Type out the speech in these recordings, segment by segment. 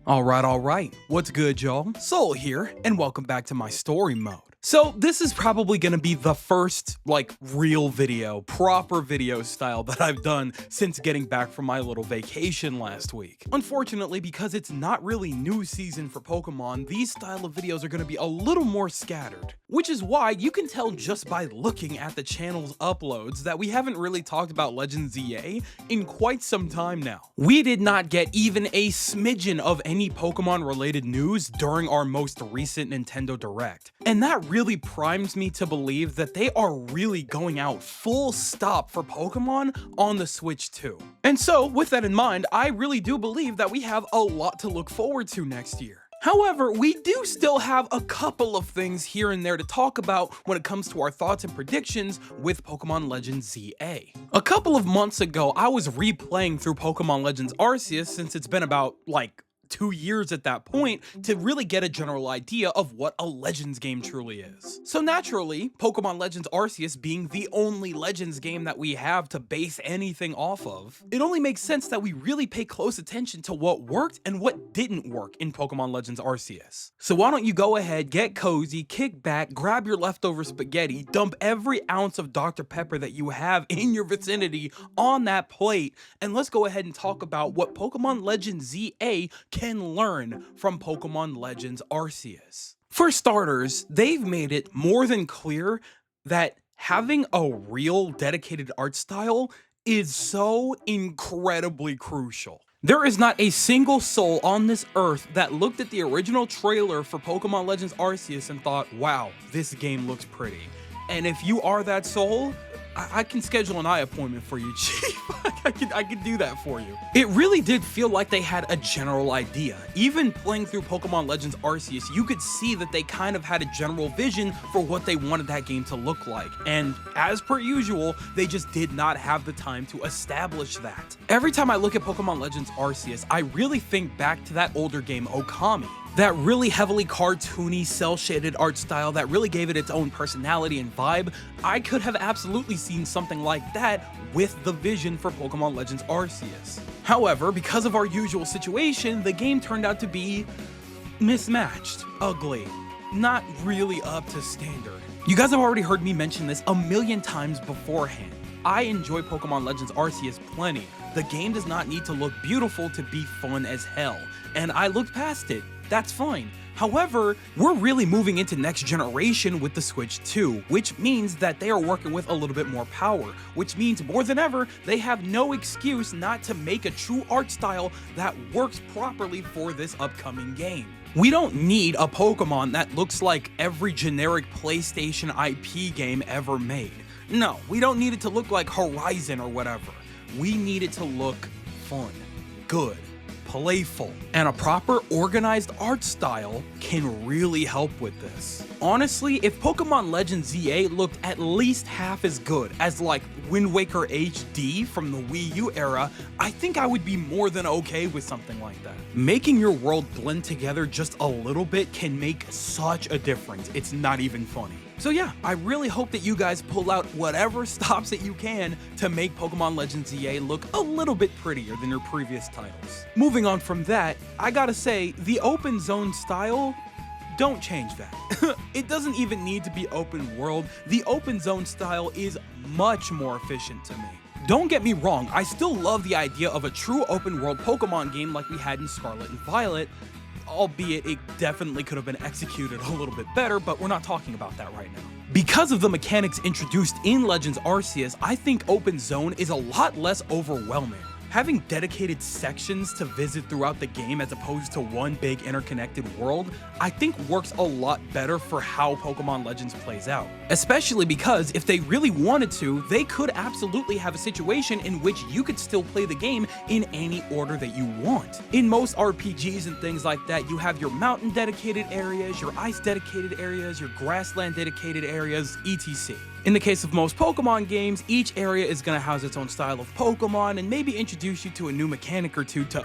Alright. What's good, y'all? Soul here, and welcome back to my story mode. So this is probably gonna be the first, real video, proper video style that I've done since getting back from my little vacation last week. Unfortunately, because it's not really new season for Pokemon, these style of videos are gonna be a little more scattered. Which is why you can tell just by looking at the channel's uploads that we haven't really talked about Legends ZA in quite some time now. We did not get even a smidgen of any Pokemon related news during our most recent Nintendo Direct. And that really primes me to believe that they are really going out full stop for Pokemon on the Switch too. And so with that in mind, I really do believe that we have a lot to look forward to next year. However, we do still have a couple of things here and there to talk about when it comes to our thoughts and predictions with Pokemon Legends ZA. A couple of months ago, I was replaying through Pokemon Legends Arceus since it's been about 2 years at that point to really get a general idea of what a Legends game truly is. So naturally, Pokemon Legends Arceus being the only Legends game that we have to base anything off of, it only makes sense that we really pay close attention to what worked and what didn't work in Pokemon Legends Arceus. So why don't you go ahead, get cozy, kick back, grab your leftover spaghetti, dump every ounce of Dr. Pepper that you have in your vicinity on that plate, and let's go ahead and talk about what Pokemon Legends ZA can learn from Pokemon Legends Arceus. For starters, they've made it more than clear that having a real dedicated art style is so incredibly crucial. There is not a single soul on this earth that looked at the original trailer for Pokemon Legends Arceus and thought, wow, this game looks pretty. And if you are that soul, I can schedule an eye appointment for you, Chief. I can do that for you. It really did feel like they had a general idea. Even playing through Pokemon Legends Arceus, you could see that they kind of had a general vision for what they wanted that game to look like. And as per usual, they just did not have the time to establish that. Every time I look at Pokemon Legends Arceus, I really think back to that older game, Okami. That really heavily cartoony, cel-shaded art style that really gave it its own personality and vibe. I could have absolutely seen something like that with the vision for Pokemon Legends Arceus. However, because of our usual situation, the game turned out to be mismatched, ugly, not really up to standard. You guys have already heard me mention this a million times beforehand. I enjoy Pokemon Legends Arceus plenty. The game does not need to look beautiful to be fun as hell, and I looked past it. That's fine. However, we're really moving into next generation with the Switch 2, which means that they are working with a little bit more power, which means more than ever, they have no excuse not to make a true art style that works properly for this upcoming game. We don't need a Pokemon that looks like every generic PlayStation IP game ever made. No, we don't need it to look like Horizon or whatever. We need it to look fun, good, playful, and a proper organized art style can really help with this. Honestly, if Pokemon Legends ZA looked at least half as good as Wind Waker HD from the Wii U era, I think I would be more than okay with something like that. Making your world blend together just a little bit can make such a difference, it's not even funny. So yeah, I really hope that you guys pull out whatever stops that you can to make Pokemon Legends ZA look a little bit prettier than your previous titles. Moving on from that, I gotta say, the open zone style, don't change that. It doesn't even need to be open world. The open zone style is much more efficient to me. Don't get me wrong, I still love the idea of a true open world Pokemon game like we had in Scarlet and Violet, albeit it definitely could have been executed a little bit better, but we're not talking about that right now. Because of the mechanics introduced in Legends Arceus, I think open zone is a lot less overwhelming. Having dedicated sections to visit throughout the game as opposed to one big interconnected world, I think works a lot better for how Pokemon Legends plays out. Especially because if they really wanted to, they could absolutely have a situation in which you could still play the game in any order that you want. In most RPGs and things like that, you have your mountain dedicated areas, your ice dedicated areas, your grassland dedicated areas, etc. In the case of most Pokemon games, each area is going to house its own style of Pokemon and maybe introduce you to a new mechanic or two to,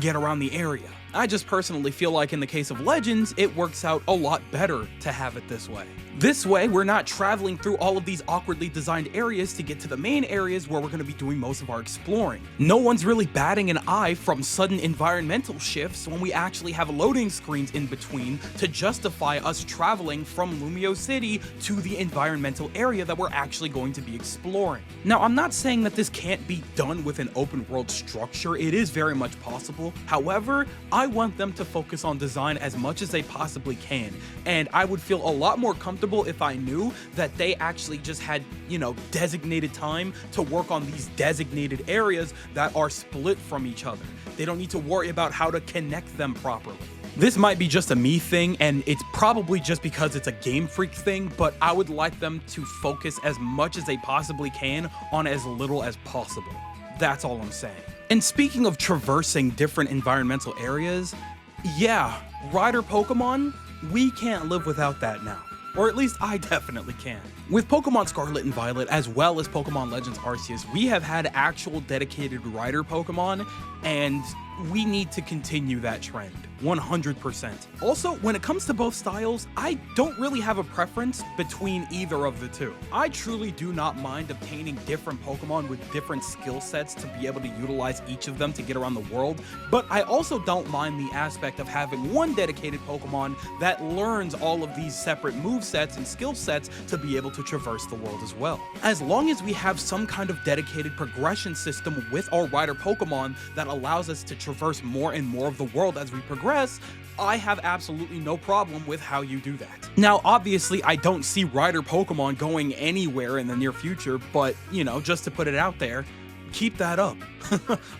get around the area. I just personally feel like in the case of Legends, it works out a lot better to have it this way. This way, we're not traveling through all of these awkwardly designed areas to get to the main areas where we're going to be doing most of our exploring. No one's really batting an eye from sudden environmental shifts when we actually have loading screens in between to justify us traveling from Lumio City to the environmental area that we're actually going to be exploring. Now, I'm not saying that this can't be done with an open world structure. It is very much possible. However, I want them to focus on design as much as they possibly can, and I would feel a lot more comfortable if I knew that they actually just had, designated time to work on these designated areas that are split from each other. They don't need to worry about how to connect them properly. This might be just a me thing, and it's probably just because it's a Game Freak thing, but I would like them to focus as much as they possibly can on as little as possible. That's all I'm saying. And speaking of traversing different environmental areas, yeah, Rider Pokemon, we can't live without that now. Or at least I definitely can. With Pokemon Scarlet and Violet, as well as Pokemon Legends Arceus, we have had actual dedicated Rider Pokemon, and we need to continue that trend. 100%. Also, when it comes to both styles, I don't really have a preference between either of the two. I truly do not mind obtaining different Pokemon with different skill sets to be able to utilize each of them to get around the world, but I also don't mind the aspect of having one dedicated Pokemon that learns all of these separate movesets and skill sets to be able to traverse the world as well. As long as we have some kind of dedicated progression system with our Rider Pokemon that allows us to traverse more and more of the world as we progress, I have absolutely no problem with how you do that. Now, obviously, I don't see Rider Pokemon going anywhere in the near future, but, just to put it out there, keep that up.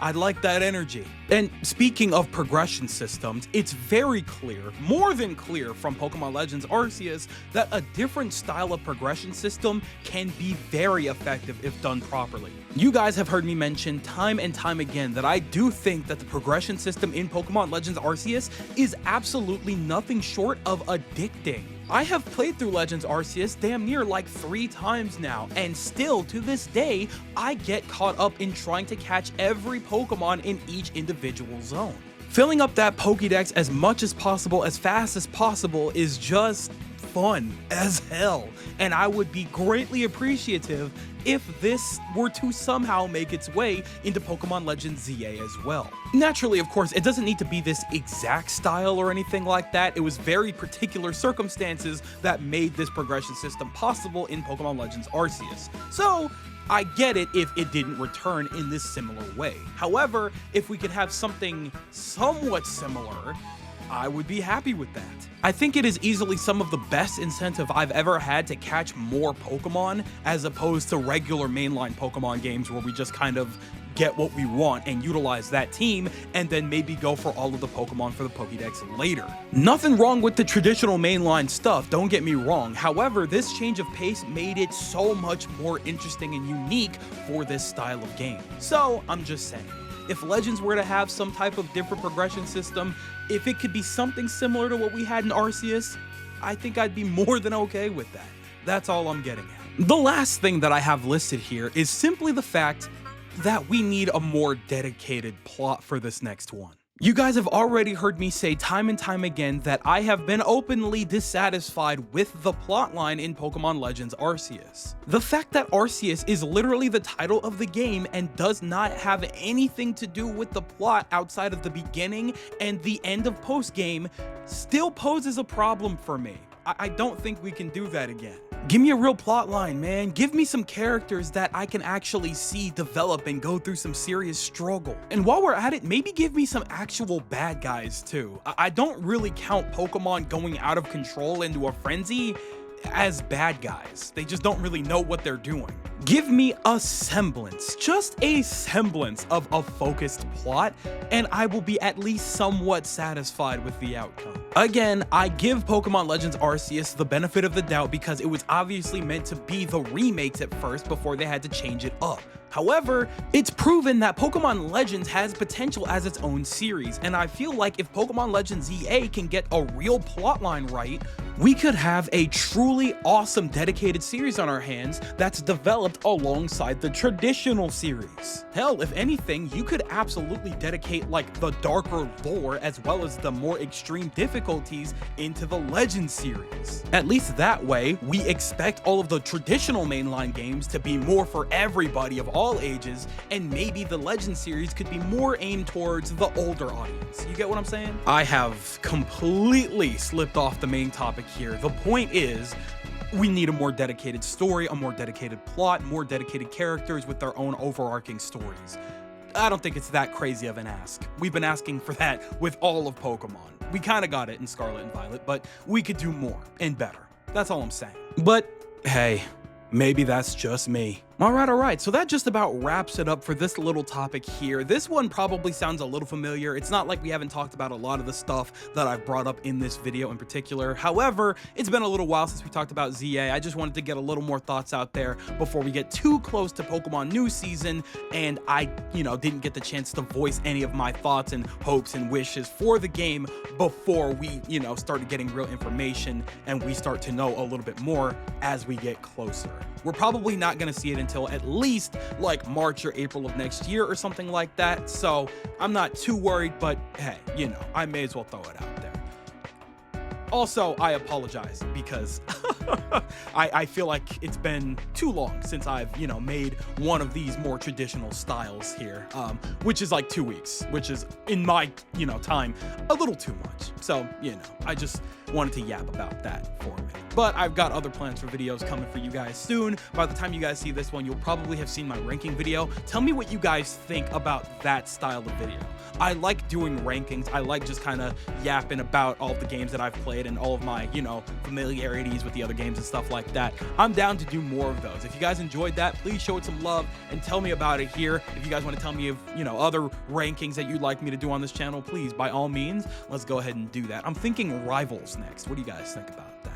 I like that energy. And speaking of progression systems, it's very clear, more than clear from Pokemon Legends Arceus, that a different style of progression system can be very effective if done properly. You guys have heard me mention time and time again that I do think that the progression system in Pokemon Legends Arceus is absolutely nothing short of addicting. I have played through Legends Arceus damn near like 3 times now, and still to this day, I get caught up in trying to catch every Pokemon in each individual zone. Filling up that Pokédex as much as possible, as fast as possible, is just fun as hell, and I would be greatly appreciative if this were to somehow make its way into Pokemon Legends ZA as well. Naturally, of course, it doesn't need to be this exact style or anything like that. It was very particular circumstances that made this progression system possible in Pokemon Legends Arceus. So, I get it if it didn't return in this similar way. However, if we could have something somewhat similar, I would be happy with that. I think it is easily some of the best incentive I've ever had to catch more Pokemon, as opposed to regular mainline Pokemon games where we just kind of get what we want and utilize that team, and then maybe go for all of the Pokemon for the Pokédex later. Nothing wrong with the traditional mainline stuff, don't get me wrong. However, this change of pace made it so much more interesting and unique for this style of game. So, I'm just saying, if Legends were to have some type of different progression system, if it could be something similar to what we had in Arceus, I think I'd be more than okay with that. That's all I'm getting at. The last thing that I have listed here is simply the fact that we need a more dedicated plot for this next one. You guys have already heard me say time and time again that I have been openly dissatisfied with the plotline in Pokemon Legends Arceus. The fact that Arceus is literally the title of the game and does not have anything to do with the plot outside of the beginning and the end of post-game still poses a problem for me. I don't think we can do that again. Give me a real plot line, man. Give me some characters that I can actually see develop and go through some serious struggle. And while we're at it, maybe give me some actual bad guys too. I don't really count Pokemon going out of control into a frenzy as bad guys. They just don't really know what they're doing. Give me a semblance, just a semblance of a focused plot, and I will be at least somewhat satisfied with the outcome. Again, I give Pokemon Legends Arceus the benefit of the doubt because it was obviously meant to be the remakes at first before they had to change it up. However, it's proven that Pokemon Legends has potential as its own series, and I feel like if Pokemon Legends ZA can get a real plotline right, we could have a truly awesome dedicated series on our hands that's developed alongside the traditional series. Hell, if anything, you could absolutely dedicate like the darker lore as well as the more extreme difficulties into the Legends series. At least that way, we expect all of the traditional mainline games to be more for everybody of all ages, and maybe the Legends series could be more aimed towards the older audience. You get what I'm saying? I have completely slipped off the main topic here. The point is, we need a more dedicated story, a more dedicated plot, more dedicated characters with their own overarching stories. I don't think it's that crazy of an ask. We've been asking for that with all of Pokemon. We kind of got it in Scarlet and Violet, but we could do more and better. That's all I'm saying. But hey, maybe that's just me. All right, so that just about wraps it up for this little topic here. This one probably sounds a little familiar. It's not like we haven't talked about a lot of the stuff that I've brought up in this video in particular. However, it's been a little while since we talked about ZA. I just wanted to get a little more thoughts out there before we get too close to Pokemon New Season, and I, didn't get the chance to voice any of my thoughts and hopes and wishes for the game before we, started getting real information and we start to know a little bit more as we get closer. We're probably not going to see it until at least like March or April of next year or something like that. So I'm not too worried, but hey, I may as well throw it out there. Also, I apologize because I feel like it's been too long since I've, made one of these more traditional styles here, which is like 2 weeks, which is in my, time a little too much. So, I just wanted to yap about that for a minute. But I've got other plans for videos coming for you guys soon. By the time you guys see this one, you'll probably have seen my ranking video. Tell me what you guys think about that style of video. I like doing rankings. I like just kind of yapping about all the games that I've played and all of my, familiarities with the other games and stuff like that. I'm down to do more of those. If you guys enjoyed that, please show it some love and tell me about it here. If you guys want to tell me of, other rankings that you'd like me to do on this channel, please, by all means, let's go ahead and do that. I'm thinking Rivals next. What do you guys think about that?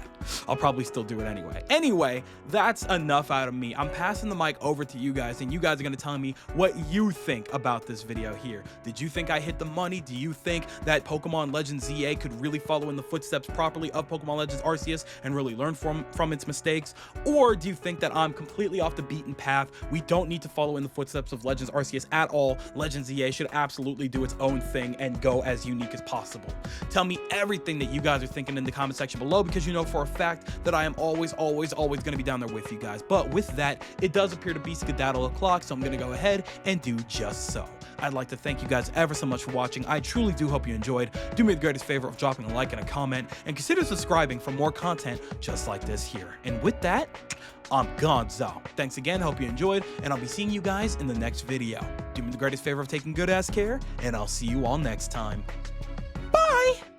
I'll probably still do it anyway. Anyway, that's enough out of me. I'm passing the mic over to you guys, and you guys are going to tell me what you think about this video here. Did you think I hit the money? Do you think that Pokemon Legends ZA could really follow in the footsteps properly of Pokemon Legends Arceus and really learn from its mistakes? Or do you think that I'm completely off the beaten path? We don't need to follow in the footsteps of Legends Arceus at all. Legends ZA should absolutely do its own thing and go as unique as possible. Tell me everything that you guys are thinking in the comment section below, because for a fact that I am always going to be down there with you guys. But with that, it does appear to be skedaddle o'clock, so I'm going to go ahead and do just so. I'd like to thank you guys ever so much for watching. I truly do hope you enjoyed. Do me the greatest favor of dropping a like and a comment, and consider subscribing for more content just like this here. And with that, I'm Gonzo. Thanks again, hope you enjoyed, and I'll be seeing you guys in the next video. Do me the greatest favor of taking good ass care, and I'll see you all next time. Bye!